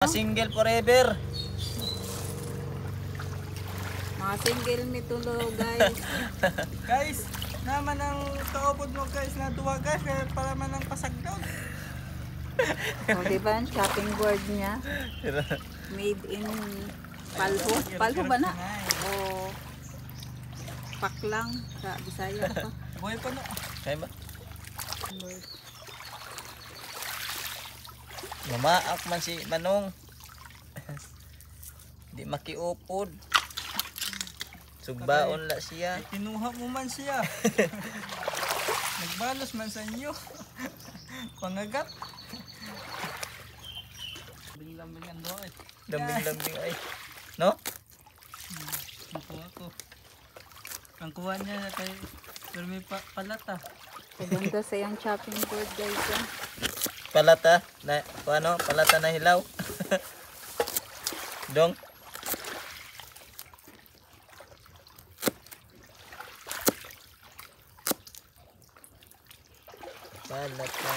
Single forever. Mga single ni tulo guys. Guys, naman ang kaupod mo guys na duwa guys kaya para man ang pasagdaw. O diba ang shopping board niya? Made in Palho. Palho ba na? O Paklang sa Bisaya pa. Boy pa no. Kaya ba? Mamaak man si Manong. Di makiupod. Sugbaon la siya. Kinuha mo man siya. Nagbalos man sa inyo. Pangagat. Lambing-lambing ang doon eh. Lambing-lambing ay. No? Nakuha ko. Ang kuha niya kay pero may palata. Maganda sa yung shopping board guys. Palata na ano? Palata na hilaw. Dong. Palata.